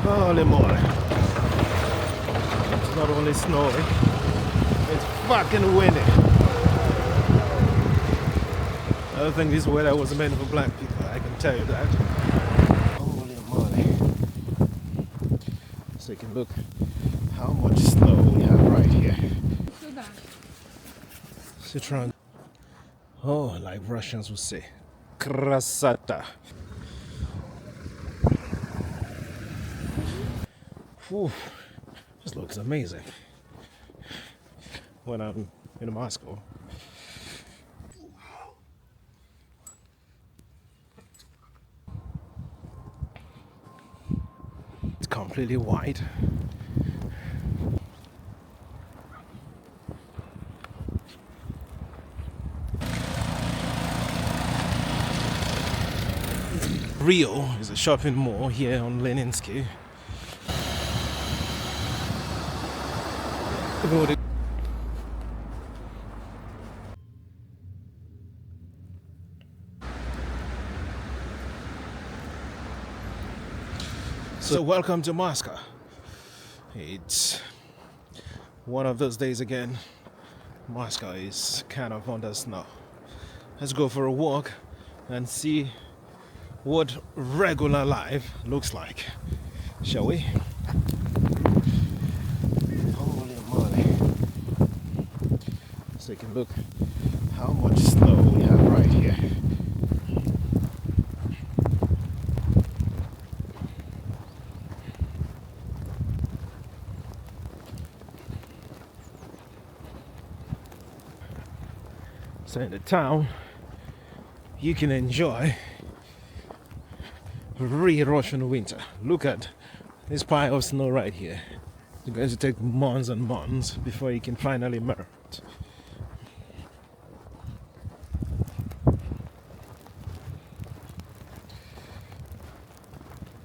Holy moly. It's not only snowy, it's fucking windy. I don't think this weather was meant for black people, I can tell you that. Holy moly. So you can look how much snow we have right here. Citron. Oh, like Russians would say. Krasata. Whew. This looks amazing. When I'm in Moscow. It's completely white. Rio is a shopping mall here on Leninsky. So welcome to Moscow. It's one of those days again. Moscow is kind of under snow. Let's go for a walk and see what regular life looks like, shall we? Holy moly. So you can look how much snow we have right here. So in the town, you can enjoy real Russian winter. Look at this pile of snow right here. It's going to take months and months before you can finally melt.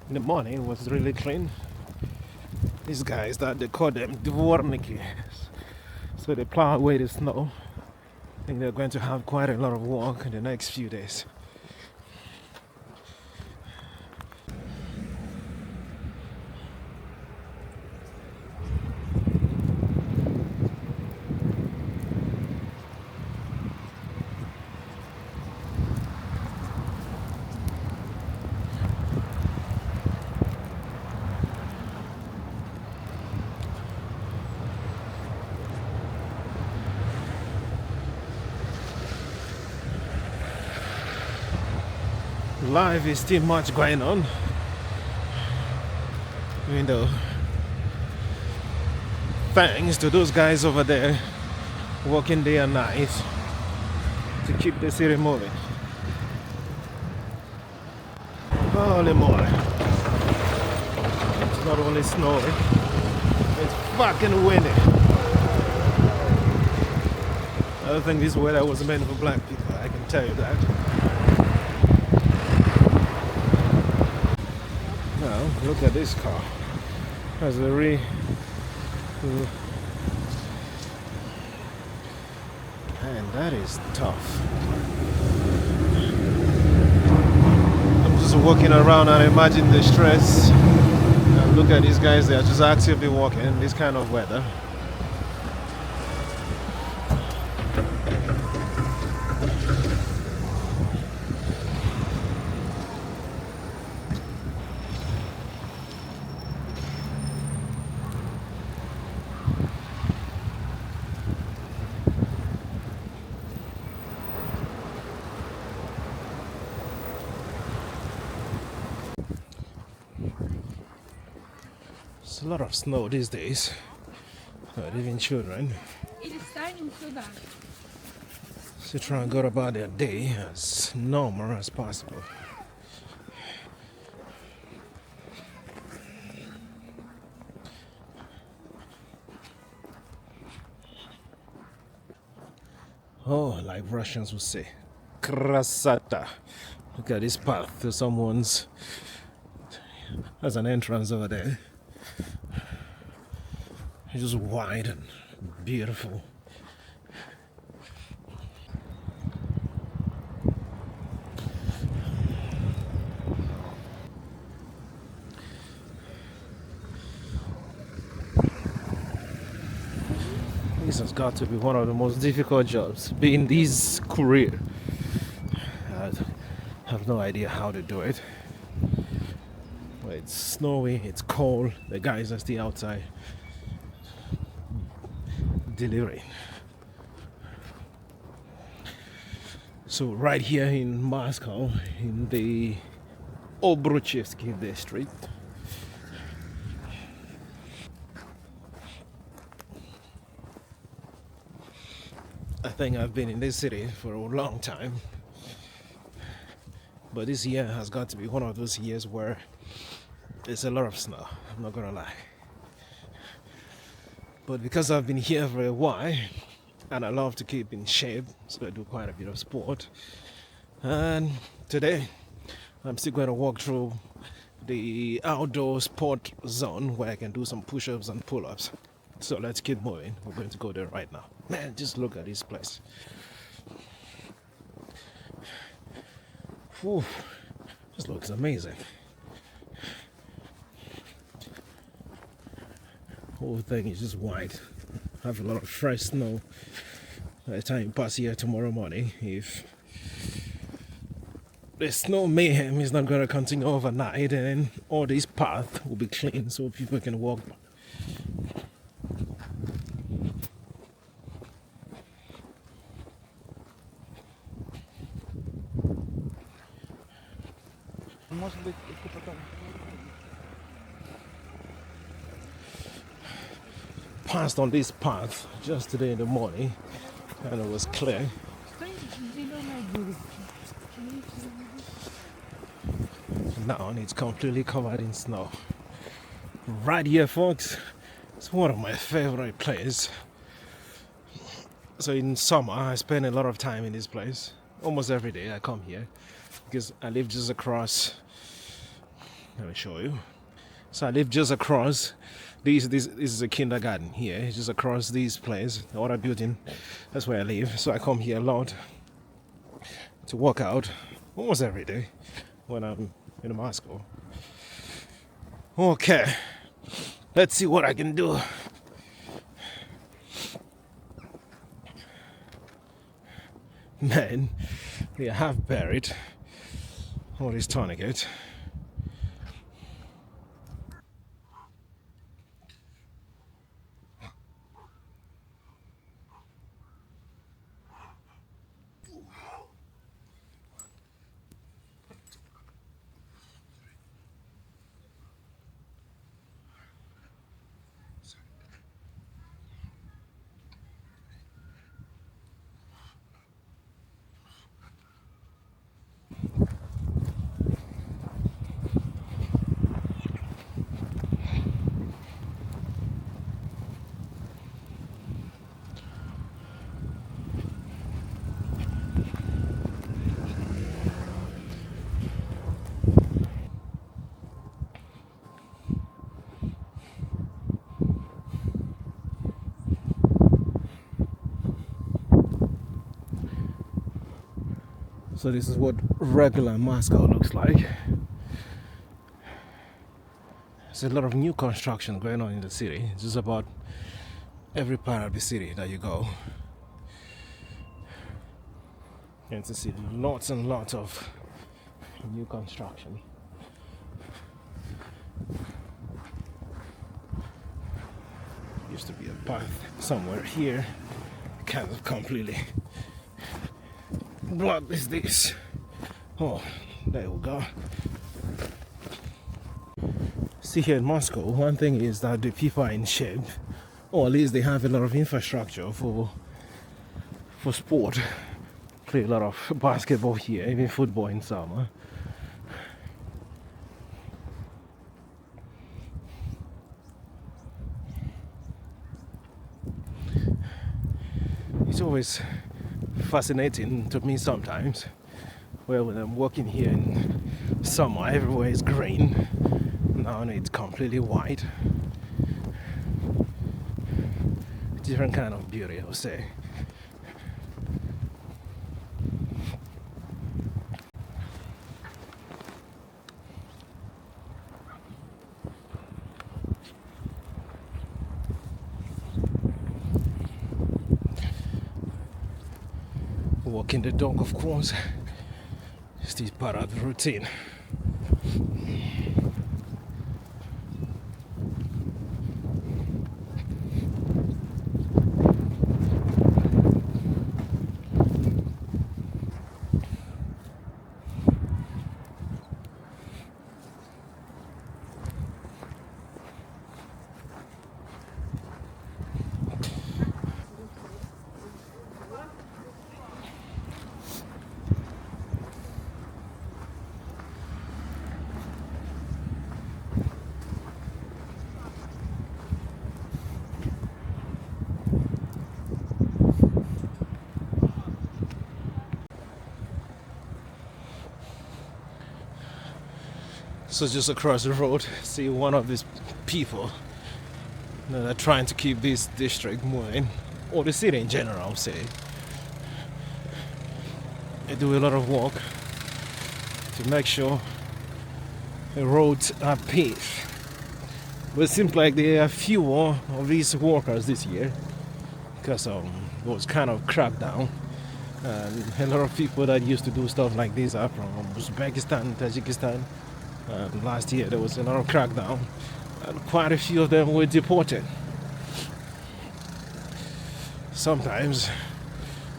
In the morning it was really clean. These guys that they call them dvorniki. So they plow away the snow. I think they're going to have quite a lot of work in the next few days. Life is still much going on, even though thanks to those guys over there working day and night to keep the city moving. Holy moly. It's not only snowy, it's fucking windy. I don't think this weather was meant for black people, I can tell you that. Now, look at this car. Has a and that is tough. I'm just walking around and imagine the stress. And look at these guys, they are just actively walking in this kind of weather. It's a lot of snow these days, not even children. So try and go about their day as normal as possible. Oh, like Russians would say, krasata. Look at this path to someone's. There's an entrance over there. It's just wide and beautiful. this has got to be one of the most difficult jobs, being this career. I have no idea how to do it. Well, it's snowy, it's cold, the guys are still outside delivering. So right here in Moscow, in the Obruchevsky district, I think I've been in this city for a long time, but this year has got to be one of those years where there's a lot of snow, I'm not gonna lie. But because I've been here for a while and I love to keep in shape, so I do quite a bit of sport, and today I'm still going to walk through the outdoor sport zone where I can do some push-ups and pull-ups. So let's keep moving. We're going to go there right now. Man, just look at this place. Whew, this looks amazing. Whole thing is just white. Have a lot of fresh snow by the time you pass here tomorrow morning. If the snow mayhem is not going to continue overnight, and all this path will be clean so people can walk. Passed on this path just today in the morning and it was clear. Now it's completely covered in snow. Right here, folks, it's one of my favorite places. So in summer I spend a lot of time in this place. Almost every day I come here because I live just across. Let me show you. So I live just across. This is a kindergarten here. It's just across this place, the other building. That's where I live. So I come here a lot to work out almost every day when I'm in Moscow. Okay, let's see what I can do. Man, they have buried all this tourniquet. So this is what regular Moscow looks like. There's a lot of new construction going on in the city. It's just about every part of the city that you go. You can see lots and lots of new construction. Used to be a path somewhere here, kind of completely blocked is this. Oh, there we go. See, here in Moscow, one thing is that the people are in shape, or at least they have a lot of infrastructure for sport. Play a lot of basketball here, even football in summer. It's always fascinating to me sometimes. Well, when I'm walking here in summer, everywhere is green. Now it's completely white. Different kind of beauty, I would say. walking the dog, of course. It's still part of the routine. So just across the road, see one of these people that are trying to keep this district moving, or the city in general, I'll say. They do a lot of work to make sure the roads are paved. But it seems like there are fewer of these workers this year because it was kind of crackdown. And a lot of people that used to do stuff like this are from Uzbekistan, Tajikistan. Last year there was a lot of crackdown and quite a few of them were deported. Sometimes,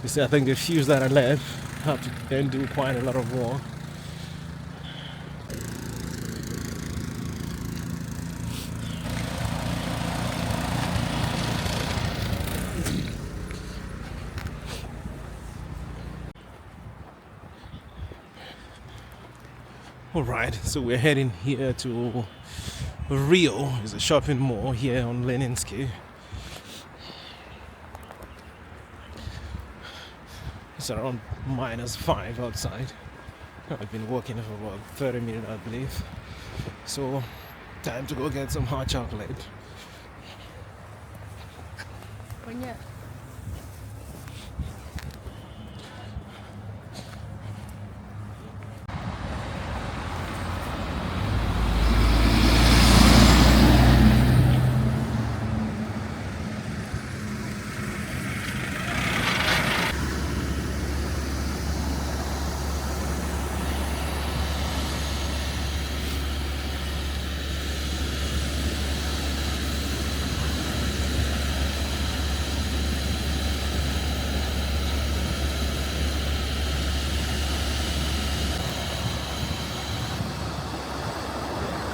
you see, I think the few that are left have to then do quite a lot of work. Alright, so we're heading here to Rio. It's a shopping mall here on Leninsky. It's around -5 outside. I've been working for about 30 minutes, I believe. So, time to go get some hot chocolate. Yeah.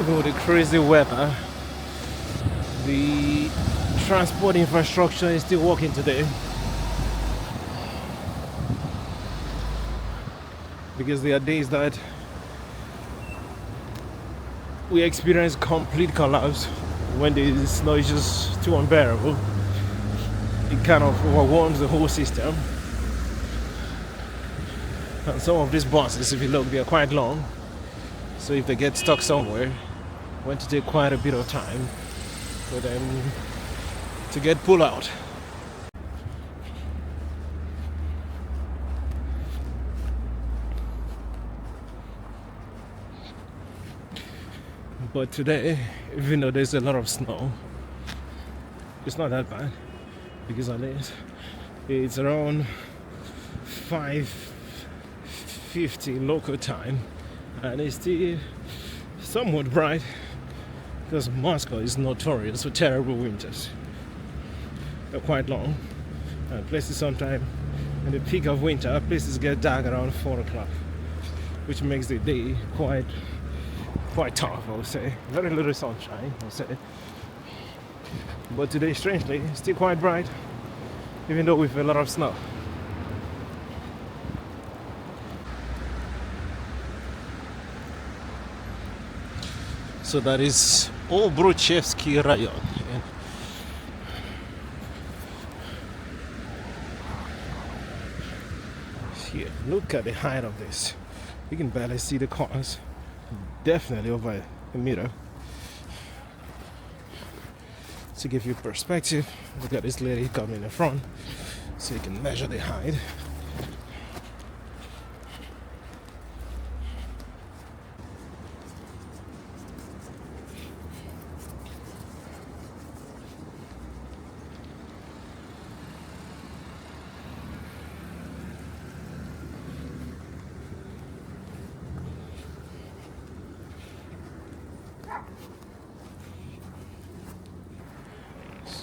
Even with the crazy weather, the transport infrastructure is still working today. Because there are days that we experience complete collapse when the snow is just too unbearable. It kind of overwhelms the whole system. And some of these buses, if you look, they are quite long. So if they get stuck somewhere, it's going to take quite a bit of time for them to get pulled out. But today, even though there's a lot of snow, it's not that bad because at least it's around 5:50 local time. And it's still somewhat bright because Moscow is notorious for terrible winters. They're quite long, and places sometimes in the peak of winter, places get dark around 4 o'clock, which makes the day quite tough, I would say. Very little sunshine, I would say. But today, strangely, it's still quite bright, even though with a lot of snow. So that is Obruchevsky Rayon. Here, look at the height of this. You can barely see the cars. Definitely over a meter. To give you perspective, look at this lady coming in the front so you can measure the height.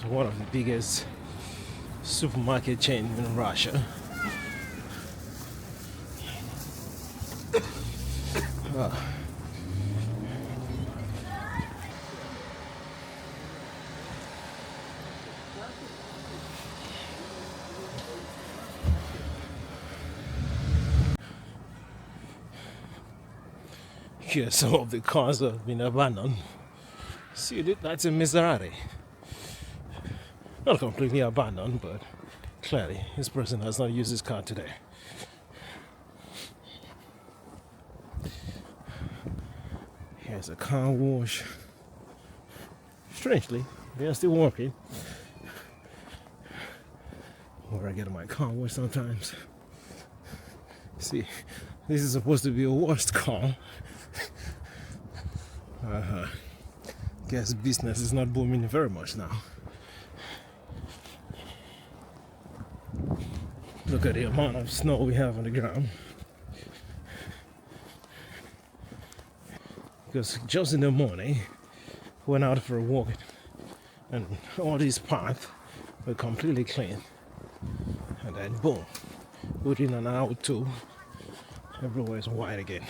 one of the biggest supermarket chains in Russia. Here, some of the cars have been abandoned. See, that's a Maserati. Not completely abandoned, but clearly this person has not used his car today. Here's a car wash. Strangely, they are still working. Where I get my car wash sometimes. See, this is supposed to be a washed car. Guess business is not booming very much now. Look at the amount of snow we have on the ground. Because just in the morning, went out for a walk, and all these paths were completely clean. And then boom, within an hour or two, everywhere is white again.